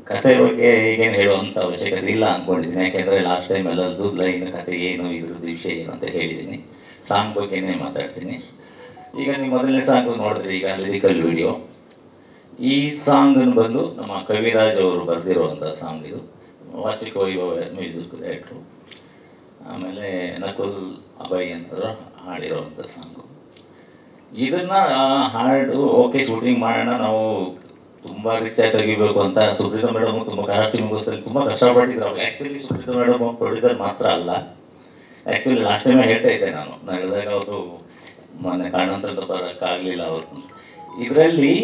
ಕತೆ ಬಗ್ಗೆ ಈಗೇನು ಹೇಳುವಂಥ ಅವಶ್ಯಕತೆ ಇಲ್ಲ ಅಂದ್ಕೊಂಡಿದ್ದೀನಿ. ಯಾಕೆಂದರೆ ಲಾಸ್ಟ್ ಟೈಮ್ ಎಲ್ಲರದ್ದು ಲೈನ್ ಕತೆ ಏನು ಇದ್ರದ್ದು ವಿಷಯ ಏನು ಅಂತ ಹೇಳಿದ್ದೀನಿ. ಸಾಂಗ್ ಬಗ್ಗೆನೇ ಮಾತಾಡ್ತೀನಿ. ಈಗ ನೀವು ಮೊದಲನೇ ಸಾಂಗ್ ನೋಡಿದ್ರಿ, ಈಗ ಲಿರಿಕಲ್ ವಿಡಿಯೋ. ಈ ಸಾಂಗನ್ನು ಬಂದು ನಮ್ಮ ಕವಿರಾಜ್ ಅವರು ಬರೆದಿರುವಂಥ ಸಾಂಗ್ ಇದು. ವಾರ್ಷಿಕ ವೈಭವ ಮ್ಯೂಸಿಕ್ ಡೈರೆಕ್ಟ್ರು. ಆಮೇಲೆ ನಕುಲ್ ಅಭಯ್ ಅಂತ ಹಾಡಿರೋವಂಥ ಸಾಂಗು. ಇದನ್ನು ಹಾಡು ಓಕೆ ಶೂಟಿಂಗ್ ಮಾಡೋಣ, ನಾವು ತುಂಬ ರಿಚಾಗಿ ತೆಗಿಬೇಕು ಅಂತ ಸುಪ್ರೀತಾ ಮೇಡಮ್ ತುಂಬ ಕಾಸ್ಟ್ಯೂಮ್ಗೋಸ್ಕರ ತುಂಬ ಕಷ್ಟಪಟ್ಟಿದ್ರು. ಅವ್ರು ಆ್ಯಕ್ಚುಲಿ ಸುಪ್ರೀತಾ ಮೇಡಮ್ ಪ್ರೊಡ್ಯೂಸರ್ ಮಾತ್ರ ಅಲ್ಲ, ಆ್ಯಕ್ಚುಲಿ ಲಾಸ್ಟ್ ಟೈಮೇ ಹೇಳ್ತಾ ಇದ್ದೆ ನಾನು ಹೇಳಿದಾಗ ಅವರು ಮೊನ್ನೆ ಕಾಣುವಂಥದ್ದು ಬರೋಕ್ಕಾಗಲಿಲ್ಲ ಅವರು. ಇದರಲ್ಲಿ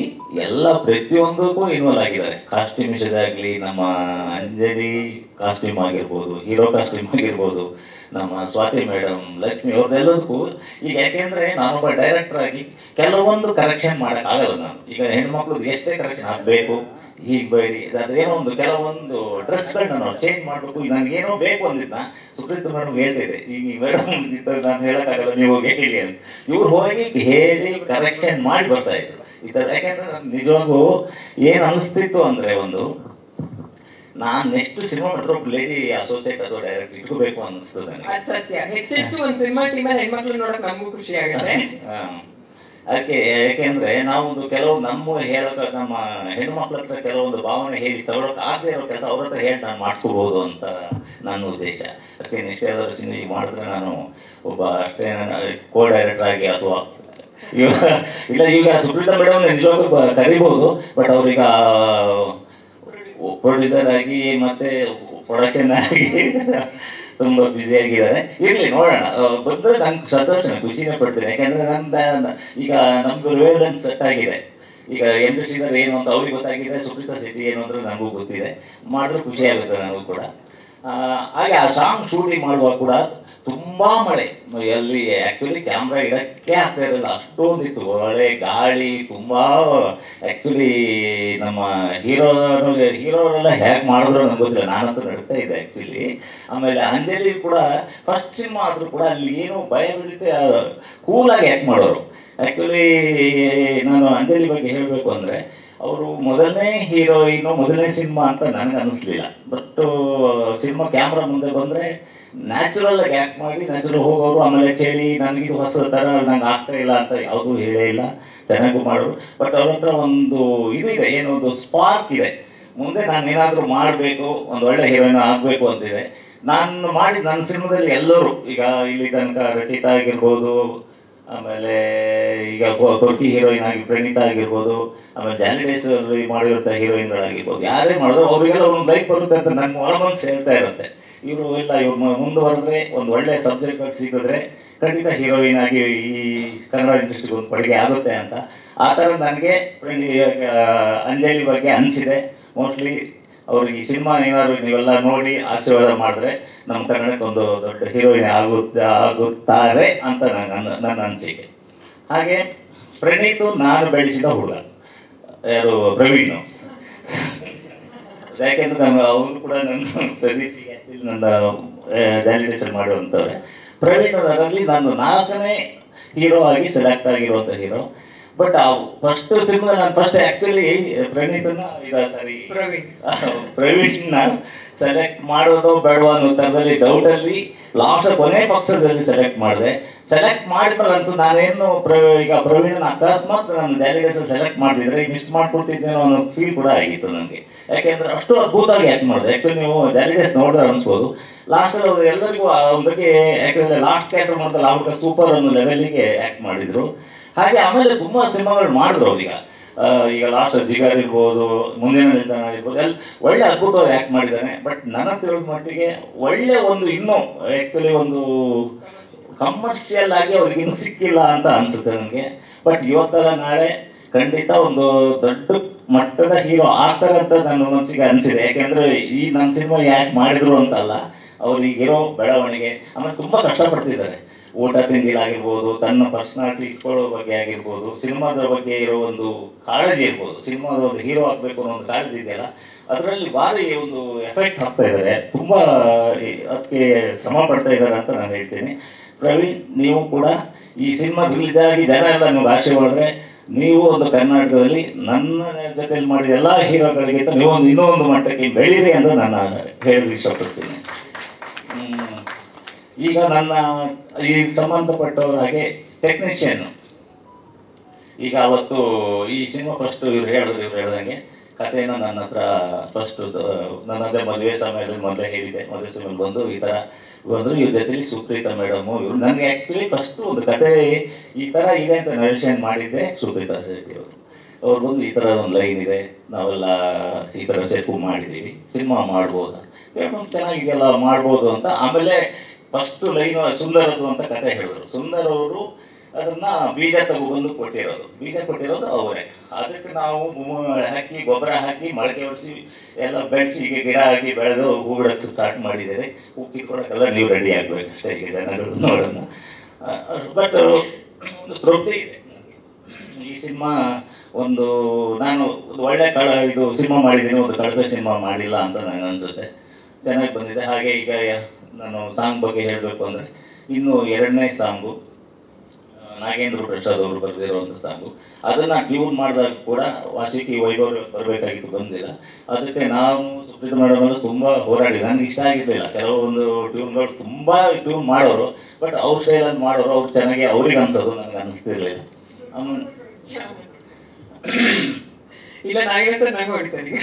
ಎಲ್ಲ ಪ್ರತಿಯೊಂದಕ್ಕೂ ಇನ್ವಾಲ್ವ್ ಆಗಿದ್ದಾರೆ. ಕಾಸ್ಟ್ಯೂಮ್ ವಿಷಯದಾಗಲಿ, ನಮ್ಮ ಅಂಜಲಿ ಕಾಸ್ಟ್ಯೂಮ್ ಆಗಿರ್ಬೋದು, ಹೀರೋ ಕಾಸ್ಟ್ಯೂಮ್ ಆಗಿರ್ಬೋದು, ನಮ್ಮ ಸ್ವಾತಿ ಮೇಡಮ್, ಲಕ್ಷ್ಮಿ ಅವ್ರದ್ದೆಲ್ಲದಕ್ಕೂ. ಈಗ ಯಾಕೆಂದರೆ ನಾನೊಬ್ಬ ಡೈರೆಕ್ಟರ್ ಆಗಿ ಕೆಲವೊಂದು ಕರೆಕ್ಷನ್ ಮಾಡೋಕ್ಕಾಗಲ್ಲ ನಾನು. ಈಗ ಹೆಣ್ಮಕ್ಳದ್ದು ಎಷ್ಟೇ ಕರೆಕ್ಷನ್ ಆಗಬೇಕು, ಹೀಗೆ ಬೇಡಿ ಅದೇನೋ ಒಂದು ಕೆಲವೊಂದು ಡ್ರೆಸ್ಗಳನ್ನ ನಾವು ಚೇಂಜ್ ಮಾಡಬೇಕು. ಈಗ ನನಗೇನೋ ಬೇಕು ಅಂದಿದ್ದ ಸುಪ್ರೀತಾ ಮೇಡಮ್ ಹೇಳ್ತಿದ್ದೆ, ಈಗ ಈ ಮೇಡಮ್ ನಾನು ಹೇಳೋಕ್ಕಾಗಲ್ಲ, ನೀವು ಹೋಗಿ ಹೇಳಿ ಅಂತ. ಇವ್ರು ಹೋಗಿ ಹೇಳಿ ಕರೆಕ್ಷನ್ ಮಾಡಿ ಬರ್ತಾಯಿದ್ರು ಈ ಥರ. ಯಾಕೆಂದರೆ ನನಗೆ ನಿಜವಾಗೂ ಏನು ಅನಿಸ್ತಿತ್ತು ಅಂದರೆ, ಒಂದು ನಾನು ನೆಕ್ಸ್ಟ್ ಸಿನಿಮಾ ಮಾಡಿದ್ರೆ ಲೇಡಿ ಅಸೋಸಿಯೇಟ್ ಅಥವಾ ಡೈರೆಕ್ಟ್ ಇಟ್ಕೋಬೇಕು ಅನ್ನಿಸ್ತದೆ ನನಗೆ. ಸತ್ಯ, ಹೆಚ್ಚೆಚ್ಚು ಒಂದು ಸಿನಿಮಾ ಟೀಮಲ್ಲಿ ಹೆಣ್ಮಕ್ಳು ನೋಡೋಕೆ ನಮಗೂ ಖುಷಿ ಆಗುತ್ತೆ. ಅದಕ್ಕೆ ಯಾಕೆಂದರೆ ನಾವೊಂದು ಕೆಲವು ನಮ್ಮ ಹೇಳೋಕೆ, ನಮ್ಮ ಹೆಣ್ಮಕ್ಳ ಹತ್ರ ಕೆಲವೊಂದು ಭಾವನೆ ಹೇಳಿ ತಗೊಳಕ್ಕೆ ಆಗದೆ ಇರೋ ಕೆಲಸ ಅವ್ರ ಹತ್ರ ಹೇಳಿ ನಾನು ಮಾಡಿಸ್ಕೋಬೋದು ಅಂತ ನನ್ನ ಉದ್ದೇಶ. ಅದಕ್ಕೆ ನೆಕ್ಸ್ಟ್ ಯಾವ್ದಾದ್ರು ಸಿನಿಮಾ ಮಾಡಿದ್ರೆ ನಾನು ಒಬ್ಬ ಅಷ್ಟೇ ಕೋ ಡೈರೆಕ್ಟರ್ ಆಗಿ ಅಥವಾ ಇಲ್ಲ, ಈಗ ಸುಪ್ರೀತಾ ಮೇಡಮ್ ನಿಜವಾಗ್ಲೂ ಕರಿಬೋದು, ಬಟ್ ಅವ್ರೀಗ ಪ್ರೊಡ್ಯೂಸರ್ ಆಗಿ ಮತ್ತು ಪ್ರೊಡಕ್ಷನ್ ಆಗಿ ತುಂಬ ಬ್ಯುಸಿಯಾಗಿದ್ದಾರೆ. ಇರಲಿ, ನೋಡೋಣ. ಬಂದರೆ ನಂಗೆ ಸಂತೋಷ, ಖುಷಿನೇ ಪಡ್ತೀನಿ. ಯಾಕೆಂದರೆ ನನ್ನ ಈಗ ನಮ್ಮದು ವೇವ್ಲೆಂತ್ ಸೆಟ್ ಆಗಿದೆ. ಈಗ ಇಂಡಸ್ಟ್ರಿನಲ್ಲಿ ಏನು ಅಂತ ಅವ್ರಿಗೆ ಗೊತ್ತಾಗಿದೆ, ಸುಪ್ರೀತಾ ಶೆಟ್ಟಿ ಏನು ಅಂದರೆ ನನಗೂ ಗೊತ್ತಿದೆ. ಮಾಡಿದ್ರೆ ಖುಷಿ ಆಗುತ್ತೆ ನನಗೂ ಕೂಡ. ಹಾಗೆ ಆ ಸಾಂಗ್ ಶೂಟಿಂಗ್ ಮಾಡುವಾಗ ಕೂಡ ತುಂಬ ಮಳೆ, ಎಲ್ಲಿ ಆ್ಯಕ್ಚುಲಿ ಕ್ಯಾಮ್ರಾ ಇಡೋಕ್ಕೆ ಆಗ್ತಾ ಇರಲಿಲ್ಲ, ಅಷ್ಟೊಂದಿತ್ತು ಮಳೆ, ಗಾಳಿ ತುಂಬ. ಆ್ಯಕ್ಚುಲಿ ನಮ್ಮ ಹೀರೋರೆಲ್ಲ ಹೇಗೆ ಮಾಡಿದ್ರು ನನಗೆ ಗೊತ್ತಿಲ್ಲ, ನಾನಂತೂ ನಡ್ತಾ ಇದ್ದೆ ಆ್ಯಕ್ಚುಲಿ. ಆಮೇಲೆ ಅಂಜಲಿ ಕೂಡ ಫಸ್ಟ್ ಸಿನಿಮಾ ಆದರೂ ಕೂಡ ಅಲ್ಲಿ ಏನು ಭಯ ಬೀಳುತ್ತೆ, ಕೂಲಾಗಿ ಆ್ಯಕ್ಟ್ ಮಾಡೋರು. ಆ್ಯಕ್ಚುಲಿ ನಾನು ಅಂಜಲಿ ಬಗ್ಗೆ ಹೇಳಬೇಕು ಅಂದರೆ, ಅವರು ಮೊದಲನೇ ಹೀರೋಯಿನು, ಮೊದಲನೇ ಸಿನಿಮಾ ಅಂತ ನನಗೆ ಅನ್ನಿಸ್ಲಿಲ್ಲ. ಬಟ್ ಸಿನಿಮಾ ಕ್ಯಾಮ್ರಾ ಮುಂದೆ ಬಂದರೆ ನ್ಯಾಚುರಲಾಗಿ ಆ್ಯಕ್ಟ್ ಮಾಡಿ ನ್ಯಾಚುರಲ್ ಹೋಗೋರು. ಆಮೇಲೆ ಚಳಿ ನನಗಿದು ಹೊಸ ಥರ ನಂಗೆ ಆಗ್ತಾ ಇಲ್ಲ ಅಂತ ಯಾವುದೂ ಹೇಳೇ ಇಲ್ಲ, ಚೆನ್ನಾಗೂ ಮಾಡೋರು. ಬಟ್ ಅವ್ರ ಹತ್ರ ಒಂದು ಇದಿದೆ, ಏನೋ ಒಂದು ಸ್ಪಾರ್ಕ್ ಇದೆ. ಮುಂದೆ ನಾನು ಏನಾದರೂ ಮಾಡಬೇಕು, ಒಂದು ಒಳ್ಳೆ ಹೀರೋಯಿನ್ ಆಗಬೇಕು ಅಂತಿದೆ. ನಾನು ಮಾಡಿದ ನನ್ನ ಸಿನಿಮಾದಲ್ಲಿ ಎಲ್ಲರೂ, ಈಗ ಇಲ್ಲಿ ತನಕ ರಚಿತಾ ಆಗಿರ್ಬೋದು, ಆಮೇಲೆ ಈಗ ಕೊರ್ಕಿ ಹೀರೋಯಿನ್ ಆಗಿ ಪ್ರಣೀತಾ ಆಗಿರ್ಬೋದು, ಆಮೇಲೆ ಜಾನಿಡೇಸಲ್ಲಿ ಮಾಡಿರುವಂಥ ಹೀರೋಯಿನ್ಗಳಾಗಿರ್ಬೋದು, ಯಾರೇ ಮಾಡಿದ್ರು ಅವರಿಗೆಲ್ಲ ಒಂದು ಲೈಫ್ ಬರುತ್ತೆ ಅಂತ ನನ್ನ ಒಳಗೊಂದು ಹೇಳ್ತಾ ಇರುತ್ತೆ. ಇವರು ಇಲ್ಲ, ಇವ್ರು ಮುಂದುವರೆದ್ರೆ ಒಂದು ಒಳ್ಳೆ ಸಬ್ಜೆಕ್ಟ್ಗಳು ಸಿಕ್ಕಿದ್ರೆ ಖಂಡಿತ ಹೀರೋಯಿನ್ ಆಗಿ ಈ ಕನ್ನಡ ಇಂಡಸ್ಟ್ರಿಗೆ ಒಂದು ಕೊಡುಗೆ ಆಗುತ್ತೆ ಅಂತ. ಆ ಥರ ನನಗೆ ಅಂಜಲಿ ಬಗ್ಗೆ ಅನಿಸಿದೆ. ಮೋಸ್ಟ್ಲಿ ಅವ್ರಿಗೆ ಈ ಸಿನಿಮಾ ಏನಾದರೂ ನೀವೆಲ್ಲ ನೋಡಿ ಆಶೀರ್ವಾದ ಮಾಡಿದ್ರೆ ನಮ್ಮ ಕನ್ನಡಕ್ಕೆ ಒಂದು ದೊಡ್ಡ ಹೀರೋಯಿನ್ ಆಗುತ್ತಾರೆ ಅಂತ ನನ್ನ ಅನಿಸಿಕೆ. ಹಾಗೆ ಪ್ರಣೀತು ನಾನು ಬೆಳೆಸಿದ ಹುಡುಗ ಯಾರು ಪ್ರವೀಣ್. ಯಾಕೆಂದ್ರೆ ಅವರು ಕೂಡ ನನ್ನ ಪ್ರದೀಪ್ ನನ್ನ ವ್ಯಾಲಿಡೇಷನ್ ಮಾಡುವಂಥವ್ರೆ. ಪ್ರವೀಣ್ ಅದರಲ್ಲಿ ನಾನು 4ನೇ ಹೀರೋ ಆಗಿ ಸೆಲೆಕ್ಟ್ ಆಗಿರುವಂಥ ಹೀರೋ. ಬಟ್ ಫಸ್ಟ್ ಸಿನಿಮಾ ನಾನು ಫಸ್ಟ್ ಆ್ಯಕ್ಚುಲಿ ಪ್ರವೀಣ್ನ ಸೆಲೆಕ್ಟ್ ಮಾಡೋದು ಬೇಡವಾ ಅನ್ನೋ ಥರದಲ್ಲಿ ಡೌಟಲ್ಲಿ ಲಾಸ್ಟ್ ಕೊನೆ ಪಕ್ಷದಲ್ಲಿ ಸೆಲೆಕ್ಟ್ ಮಾಡಿದೆ. ಸೆಲೆಕ್ಟ್ ಮಾಡಿದ್ಮೇಲೆ ಅನ್ಸು ನಾನೇನು ಈಗ ಪ್ರವೀಣನ ಅಕಸ್ಮಾತ್ ನಾನು ವ್ಯಾಲಿಡೇಷನ್ ಸೆಲೆಕ್ಟ್ ಮಾಡಿದ್ರೆ ಮಿಸ್ ಮಾಡ್ಕೊಡ್ತಿದ್ದೇನೋ ಅನ್ನೋ ಫೀಲ್ ಕೂಡ ಆಗಿತ್ತು ನನಗೆ. ಯಾಕೆಂದರೆ ಅಷ್ಟು ಅದ್ಭುತವಾಗಿ ಆ್ಯಕ್ಟ್ ಮಾಡಿದೆ. ಆ್ಯಕ್ಚುಲಿ ನೀವು ವ್ಯಾಲಿಡೇಸ್ ನೋಡಿದ್ರೆ ಅನಿಸ್ಬೋದು, ಲಾಸ್ಟಲ್ಲಿ ಅವ್ರು ಎಲ್ಲರಿಗೂ ಅವ್ರಿಗೆ ಯಾಕೆಂದರೆ ಲಾಸ್ಟ್ ಕ್ಯಾರೆಕ್ಟರ್ ಮಾಡ್ತಾರೆ, ಅವ್ರಿಗೆ ಸೂಪರ್ ಅನ್ನೋ ಲೆವೆಲ್ಲಿಗೆ ಆ್ಯಕ್ಟ್ ಮಾಡಿದರು. ಹಾಗೆ ಆಮೇಲೆ ತುಂಬ ಸಿನಿಮಾಗಳು ಮಾಡಿದ್ರು ಅವ್ರೀಗ. ಈಗ ಲಾಸ್ಟ್ ಜಿಗರ್ ಇರ್ಬೋದು, ಮುಂದಿನ ನಿಲ್ದಾಣ ಇರ್ಬೋದು, ಎಲ್ಲ ಒಳ್ಳೆ ಅದ್ಭುತವಾಗಿ ಆ್ಯಕ್ಟ್ ಮಾಡಿದ್ದಾನೆ. ಬಟ್ ನನ್ನ ತಿಳಿದ ಮಟ್ಟಿಗೆ ಒಳ್ಳೆ ಒಂದು ಇನ್ನೂ ಆ್ಯಕ್ಚುಲಿ ಒಂದು ಕಮರ್ಷಿಯಲ್ ಆಗಿ ಅವ್ರಿಗೆ ಇನ್ನೂ ಸಿಕ್ಕಿಲ್ಲ ಅಂತ ಅನಿಸುತ್ತೆ ನನಗೆ. ಬಟ್ ಇವತ್ತಲ್ಲ ನಾಳೆ ಖಂಡಿತ ಒಂದು ದೊಡ್ಡ ಮಟ್ಟದ ಹೀರೋ ಆಗ್ತಾರೆ ಅಂತ ನನ್ನ ಮನಸ್ಸಿಗೆ ಅನಿಸಿದೆ. ಯಾಕೆಂದರೆ ಈ ನನ್ನ ಸಿನಿಮಾ ಯಾಕೆ ಮಾಡಿದ್ರು ಅಂತಲ್ಲ, ಅವ್ರಿಗಿರೋ ಬೆಳವಣಿಗೆ. ಆಮೇಲೆ ತುಂಬ ಕಷ್ಟಪಡ್ತಿದ್ದಾರೆ, ಊಟ ತಿಂಡಿಲಾಗಿರ್ಬೋದು, ತನ್ನ ಪರ್ಸ್ನಾಲಿಟಿ ಇಟ್ಕೊಳ್ಳೋ ಬಗ್ಗೆ ಆಗಿರ್ಬೋದು, ಸಿನಿಮಾದ ಬಗ್ಗೆ ಇರೋ ಒಂದು ಕಾಳಜಿ ಇರ್ಬೋದು, ಸಿನಿಮಾದ ಒಂದು ಹೀರೋ ಆಗಬೇಕು ಅನ್ನೋ ಒಂದು ಕಾಳಜಿ ಇದೆಯಲ್ಲ, ಅದರಲ್ಲಿ ಭಾರಿ ಒಂದು ಎಫೆಕ್ಟ್ ಹಾಕ್ತಾ ಇದ್ದಾರೆ. ತುಂಬ ಅದಕ್ಕೆ ಶ್ರಮ ಪಡ್ತಾ ಇದ್ದಾರೆ ಅಂತ ನಾನು ಹೇಳ್ತೀನಿ. ಪ್ರವೀಣ್, ನೀವು ಕೂಡ ಈ ಸಿನಿಮಾ ರಿಲೀಸ್ ಆಗಿ ಜನ ಎಲ್ಲ ನಿಮ್ಗೆ ಆಶೆ ಮಾಡಿದ್ರೆ ನೀವು ಒಂದು ಕರ್ನಾಟಕದಲ್ಲಿ ನನ್ನ ಜೊತೆಲಿ ಮಾಡಿದ ಎಲ್ಲ ಹೀರೋಗಳಿಗಿಂತ ನೀವು ಇನ್ನೂ ಒಂದು ಮಟ್ಟಕ್ಕೆ ಬೆಳೀರಿ ಅಂತ ನಾನು ಹೇಳಲು ಇಷ್ಟಪಡ್ತೀನಿ. ಈಗ ನನ್ನ ಈ ಸಂಬಂಧಪಟ್ಟವ್ರ ಹಾಗೆ ಟೆಕ್ನಿಷಿಯನ್ನು ಈಗ ಅವತ್ತು ಈ ಸಿನಿಮಾ ಫಸ್ಟ್ ಇವ್ರು ಹೇಳ್ದಂಗೆ ಕಥೆನ ನನ್ನ ಹತ್ರ ಫಸ್ಟ್ ನನ್ನದೇ ಮದುವೆ ಸಮಯದಲ್ಲಿ ಮೊದಲೇ ಹೇಳಿದ್ದೆ. ಮದುವೆ ಸಮಯದಲ್ಲಿ ಬಂದು ಈ ಥರ ಬಂದರು, ಇವ್ರ ಜೊತೆಲಿ ಸುಪ್ರೀತಾ ಮೇಡಮು ಇವರು. ನನಗೆ ಆ್ಯಕ್ಚುಲಿ ಫಸ್ಟು ಒಂದು ಕತೆ ಈ ಥರ ಇದೆ ಅಂತ ನರೇಷನ್ ಮಾಡಿದ್ದೆ ಸುಪ್ರೀತಾ ಶೆಟ್ಟಿ ಅವರು. ಅವ್ರು ಬಂದು ಈ ಥರ ಒಂದು ಲೈನ್ ಇದೆ, ನಾವೆಲ್ಲ ಈ ಥರ ಸೆಟ್ ಮಾಡಿದ್ದೀವಿ, ಸಿನಿಮಾ ಮಾಡ್ಬೋದಾ, ಚೆನ್ನಾಗಿದೆಯಲ್ಲ ಮಾಡ್ಬೋದು ಅಂತ. ಆಮೇಲೆ ಫಸ್ಟು ಲೈನು ಸುಂದರದು ಅಂತ ಕತೆ ಹೇಳಿದ್ರು. ಸುಂದರ್ ಅವರು ಅದನ್ನು ಬೀಜ ತಗೊಬಂದು ಕೊಟ್ಟಿರೋದು ಅವರೇ. ಅದಕ್ಕೆ ನಾವು ಹಾಕಿ ಗೊಬ್ಬರ ಹಾಕಿ ಮೊಳಕೆ ಹೊರಿಸಿ ಎಲ್ಲ ಬೆಳೆಸಿ ಈಗ ಗಿಡ ಹಾಕಿ ಬೆಳೆದು ಹೂ ಬಿಡೋಕ್ಕೆ ಸ್ಟಾರ್ಟ್ ಮಾಡಿದ್ದಾರೆ. ಹೂ ಕಿತ್ಕೊಳಕ್ಕೆಲ್ಲ ನೀವು ರೆಡಿ ಆಗಬೇಕು ಅಷ್ಟೇ ಈಗ ಜನಗಳು ನೋಡೋಣ. ಬಟ್ ಒಂದು ತೃಪ್ತಿ ಇದೆ ಈ ಸಿನಿಮಾ. ಒಂದು ನಾನು ಒಳ್ಳೆ ಇದು ಸಿನಿಮಾ ಮಾಡಿದ್ದೀನಿ, ಒಂದು ಕಳಪೆ ಸಿನಿಮಾ ಮಾಡಿಲ್ಲ ಅಂತ ನನಗೆ ಅನಿಸುತ್ತೆ. ಚೆನ್ನಾಗಿ ಬಂದಿದೆ. ಹಾಗೆ ಈಗ ನಾನು ಸಾಂಗ್ ಬಗ್ಗೆ ಹೇಳಬೇಕು ಅಂದರೆ ಇನ್ನು 2ನೇ ಸಾಂಗು ನಾಗೇಂದ್ರ ಪ್ರಸಾದ್ ಅವರು ಬರೆದಿರುವಂಥ ಸಾಂಗು. ಅದನ್ನು ಟ್ಯೂನ್ ಮಾಡಿದಾಗ ಕೂಡ ವಾಸುಕಿ ವೈಭವ್ ಬರಬೇಕಾಗಿತ್ತು, ಬಂದಿಲ್ಲ. ಅದಕ್ಕೆ ನಾವು ಸುಪ್ರೀತಾ ಮೇಡಮ್ ಅವರು ತುಂಬ ಹೋರಾಡಿದೆ. ನನಗೆ ಇಷ್ಟ ಆಗಿರಲಿಲ್ಲ ಕೆಲವೊಂದು ಟ್ಯೂನ್ಗಳು, ತುಂಬ ಟ್ಯೂನ್ ಮಾಡೋರು, ಬಟ್ ಅವ್ರ ಸ್ಟೈಲಲ್ಲಿ ಮಾಡೋರು, ಅವ್ರು ಚೆನ್ನಾಗಿ ಅವ್ರಿಗೆ ಅನ್ಸೋದು, ನನಗೆ ಅನ್ನಿಸ್ತಿರ್ಲಿಲ್ಲ. ಇಲ್ಲ ನಾಗೇಂದ್ರ ಸರ್ ನಂಗೆ ಹೊಡಿತಾರೆ ಈಗ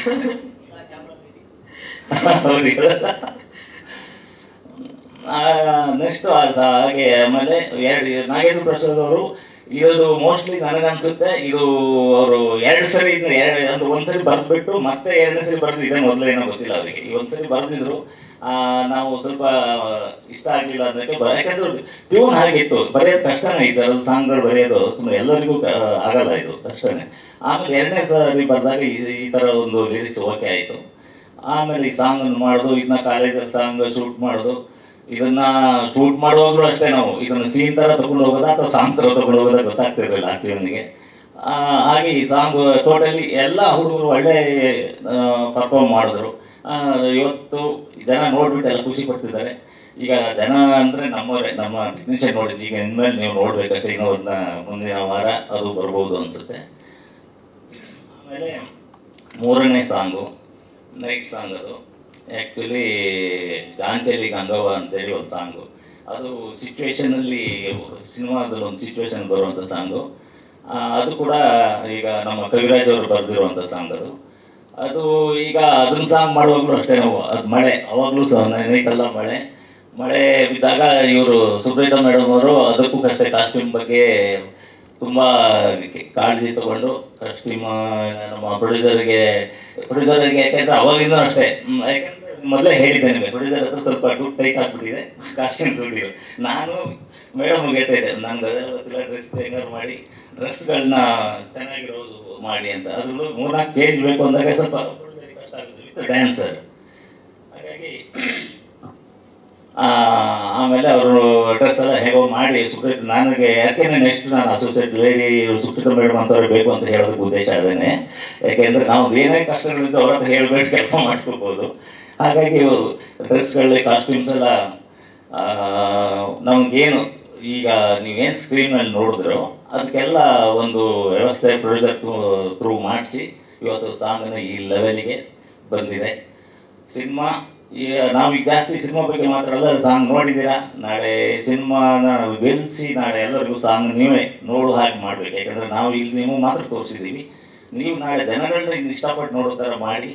ನೆಕ್ಸ್ಟು ಹಾಗೆ. ಆಮೇಲೆ ನಾಗೇಂದ್ರ ಪ್ರಸಾದ್ ಅವರು ಇದು ಮೋಸ್ಟ್ಲಿ ನನಗನ್ಸುತ್ತೆ ಇದು ಅವರು 2 ಸರಿ ಅಂದ್ರೆ 1 ಸರಿ ಬರೆದ್ಬಿಟ್ಟು ಮತ್ತೆ 2ನೇ ಸರಿ ಬರೆದಿದೆ, ಮೊದಲೇನೋ ಗೊತ್ತಿಲ್ಲ ಅವರಿಗೆ. ಈ 1 ಸರಿ ಬರೆದಿದ್ರು, ನಾವು ಸ್ವಲ್ಪ ಇಷ್ಟ ಆಗಲಿಲ್ಲ ಅದಕ್ಕೆ. ಯಾಕಂದ್ರೆ ಟ್ಯೂನ್ ಹಾಗಿತ್ತು, ಬರೆಯೋದು ಕಷ್ಟನೇ. ಈ ಥರದ ಸಾಂಗ್ಗಳು ಬರೆಯೋದು ಎಲ್ಲರಿಗೂ ಆಗಲ್ಲ, ಇದು ಕಷ್ಟನೇ. ಆಮೇಲೆ 2ನೇ ಸರಿ ಬರೆದಾಗ ಈ ಥರ ಒಂದು ಲಿರಿಕ್ಸ್ ಓಕೆ ಆಯಿತು. ಆಮೇಲೆ ಈ ಸಾಂಗನ್ನು ಮಾಡೋದು, ಇದನ್ನ ಕಾಲೇಜಲ್ಲಿ ಸಾಂಗ್ ಶೂಟ್ ಮಾಡೋದು. ಇದನ್ನ ಶೂಟ್ ಮಾಡುವಾಗಲೂ ಅಷ್ಟೇ ನಾವು ಇದನ್ನು ಸೀನ್ ಥರ ತೊಗೊಂಡು ಹೋಗೋದಾ ಅಥವಾ ಸಾಂಗ್ ಥರ ತೊಗೊಂಡು ಹೋಗೋದಾ ಗೊತ್ತಾಗ್ತಿರಲಿಲ್ಲ ಆ ಟ್ಯೂನಿಗೆ. ಹಾಗೆ ಈ ಸಾಂಗ್ ಟೋಟಲಿ ಎಲ್ಲ ಹುಡುಗರು ಒಳ್ಳೆ ಪರ್ಫಾರ್ಮ್ ಮಾಡಿದ್ರು. ಇವತ್ತು ಜನ ನೋಡ್ಬಿಟ್ಟು ಎಲ್ಲ ಖುಷಿ ಪಡ್ತಿದ್ದಾರೆ. ಈಗ ಜನ ಅಂದರೆ ನಮ್ಮವರೇ, ನಮ್ಮ ಟೆಕ್ನಿಷಿಯನ್ ನೋಡಿದ್ದು. ಈಗ ಇನ್ಮೇಲೆ ನೀವು ನೋಡಬೇಕಷ್ಟೇ, ಇನ್ನೂ ಮುಂದಿನ ವಾರ ಅದು ಬರ್ಬೋದು ಅನಿಸುತ್ತೆ. ಆಮೇಲೆ 3ನೇ ಸಾಂಗು ನೈಟ್ ಸಾಂಗ್. ಅದು ಆ್ಯಕ್ಚುಲಿ ಗಾಂಚಲಿ ಗಂಗವ್ವ ಅಂತೇಳಿ ಒಂದು ಸಾಂಗು. ಅದು ಸಿಚುವೇಶನಲ್ಲಿ ಸಿನಿಮಾದಲ್ಲಿ ಒಂದು ಸಿಚುವೇಶನ್ ಬರುವಂಥ ಸಾಂಗು. ಅದು ಕೂಡ ಈಗ ನಮ್ಮ ಕವಿರಾಜ್ ಅವರು ಬರೆದಿರುವಂಥ ಸಾಂಗ್ ಅದು. ಅದು ಈಗ ಅದನ್ನ ಸಾಂಗ್ ಮಾಡುವಾಗಲೂ ಅಷ್ಟೇ ನಾವು ಅದು ಮಳೆ, ಅವಾಗಲೂ ಸಹ ನೈಟೆಲ್ಲ ಮಳೆ ಬಿದ್ದಾಗ ಇವರು ಸುಪ್ರೀತಾ ಮೇಡಮ್ ಅವರು ಅದಕ್ಕೂ ಅಷ್ಟೇ ಕಾಸ್ಟ್ಯೂಮ್ ಬಗ್ಗೆ ತುಂಬ ಕಾಳಜಿ ತಗೊಂಡು ಕಾಸ್ಟ್ಯೂಮ್ ನಮ್ಮ ಪ್ರೊಡ್ಯೂಸರ್ಗೆ ಯಾಕೆಂದರೆ ಅವಾಗಿಂದ ಅಷ್ಟೇ. ಯಾಕೆಂದರೆ ಮೊದಲೇ ಹೇಳಿದ್ದೆ ನಿಮಗೆ, ಪ್ರೊಡ್ಯೂಸರ್ ಹತ್ರ ಸ್ವಲ್ಪ ದುಡ್ಡು ಟೈಟ್ ಆಗಿಬಿಟ್ಟಿದೆ, ಕಾಸ್ಟ್ಯೂಮ್ ದುಡ್ಡಿದೆ. ನಾನು ಮೇಡಮ್ಗೆ ಹೇಳ್ತಾ ಇದ್ದೆ, ನನಗೆ ಅದೆಲ್ಲ ಗೊತ್ತಿಲ್ಲ, ಡ್ರೆಸ್ ಹೆಂಗಾರು ಮಾಡಿ ಡ್ರೆಸ್ಗಳನ್ನ ಚೆನ್ನಾಗಿರೋದು ಮಾಡಿ ಅಂತ. ಅದು 3-4 ಚೇಂಜ್ ಬೇಕು ಅಂದಾಗ ಸ್ವಲ್ಪ ಕಷ್ಟ ಆಗುತ್ತೆ ವಿತ್ ಡ್ಯಾನ್ಸರ್. ಹಾಗಾಗಿ ಆಮೇಲೆ ಅವರು ಡ್ರೆಸ್ ಎಲ್ಲ ಹೇಗೋ ಮಾಡಿ ಸುಪ್ರೀತಾ ನನಗೆ ಯಾಕೆಂದರೆ ನೆಕ್ಸ್ಟ್ ನಾನು ಅಸೋಸಿಯೇಟ್ ಲೇಡಿ ಸುಪ್ರೀತಾ ಮೇಡಮ್ ಅಂತವ್ರಿಗೆ ಬೇಕು ಅಂತ ಹೇಳೋದಕ್ಕೆ ಉದ್ದೇಶ ಅದೇನೆ. ಯಾಕೆಂದರೆ ನಾವು ಏನೇ ಕಷ್ಟಗಳಿದ್ದು ಅವ್ರ ಹತ್ರ ಹೇಳ್ಬಿಟ್ಟು ಕೆಲಸ ಮಾಡಿಸ್ಕೋಬೋದು. ಹಾಗಾಗಿ ಡ್ರೆಸ್ಗಳಲ್ಲಿ ಕಾಸ್ಟ್ಯೂಮ್ಸ್ ಎಲ್ಲ ನಮಗೇನು ಈಗ ನೀವೇನು ಸ್ಕ್ರೀನಲ್ಲಿ ನೋಡಿದ್ರು ಅದಕ್ಕೆಲ್ಲ ಒಂದು ವ್ಯವಸ್ಥೆ ಪ್ರೊಡ್ಯೂಸರ್ ಥ್ರೂ ಮಾಡಿಸಿ ಇವತ್ತು ಸಾಂಗನ್ನು ಈ ಲೆವೆಲಿಗೆ ಬಂದಿದೆ. ಸಿನಿಮಾ ನಾವೀಗ ಜಾಸ್ತಿ ಸಿನಿಮಾ ಬಗ್ಗೆ ಮಾತ್ರ ಅಲ್ಲ, ಸಾಂಗ್ ನೋಡಿದ್ದೀರಾ. ನಾಳೆ ಸಿನಿಮಾನ ಗೆಲ್ಲಿಸಿ ನಾಳೆ ಎಲ್ಲರಿಗೂ ಸಾಂಗ್ ನೀವೇ ನೋಡು ಹಾಗೆ ಮಾಡಬೇಕು. ಯಾಕಂದರೆ ನಾವು ಇಲ್ಲಿ ನೀವು ಮಾತ್ರ ತೋರಿಸಿದ್ದೀವಿ, ನೀವು ನಾಳೆ ಜನಗಳನ್ನ ಇನ್ನು ಇಷ್ಟಪಟ್ಟು ನೋಡೋ ಥರ ಮಾಡಿ.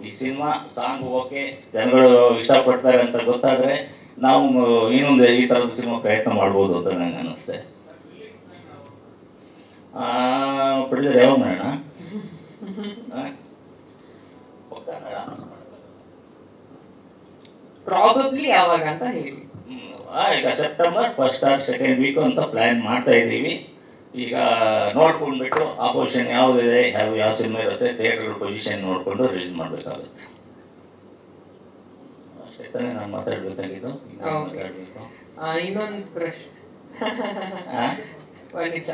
ಈ ಸಿನಿಮಾ ಸಾಂಗ್ ಓಕೆ, ಜನಗಳು ಇಷ್ಟಪಡ್ತಾರೆ ಅಂತ ಗೊತ್ತಾದರೆ ನಾವು ಇನ್ನೊಂದು ಈ ಥರದ ಸಿನಿಮಾ ಪ್ರಯತ್ನ ಮಾಡ್ಬೋದು ಅಂತ ನನಗೆ ಅನ್ನಿಸ್ತೆ. ಪ್ರೊಡ್ಯೂಸರ್ ಯಾವ ಮಾಡೋಣ? ಪ್ರಾಬಬ್ಲಿ ಯಾವಾಗ ಅಂತ ಹೇಳಿ. ಈಗ September 1st or 2nd week ಅಂತ ಪ್ಲ್ಯಾನ್ ಮಾಡ್ತಾ ಇದ್ದೀವಿ. ಈಗ ನೋಡ್ಕೊಂಡ್ಬಿಟ್ಟು ಆಪೋಸಿಷನ್ ಯಾವುದಿದೆ, ಯಾವ ಸಿನಿಮಾ ಇರುತ್ತೆ, ಥಿಯೇಟರ್ ಪೊಸಿಷನ್ ನೋಡಿಕೊಂಡು ರಿಲೀಸ್ ಮಾಡಬೇಕಾಗುತ್ತೆ. ಅಷ್ಟೇ ತಾನೇ ನಾನು ಮಾತಾಡಬೇಕಾಗಿದ್ದು. ಇನ್ನೊಂದು ಪ್ರಶ್ನೆ, ಒಂದು ನಿಮಿಷ.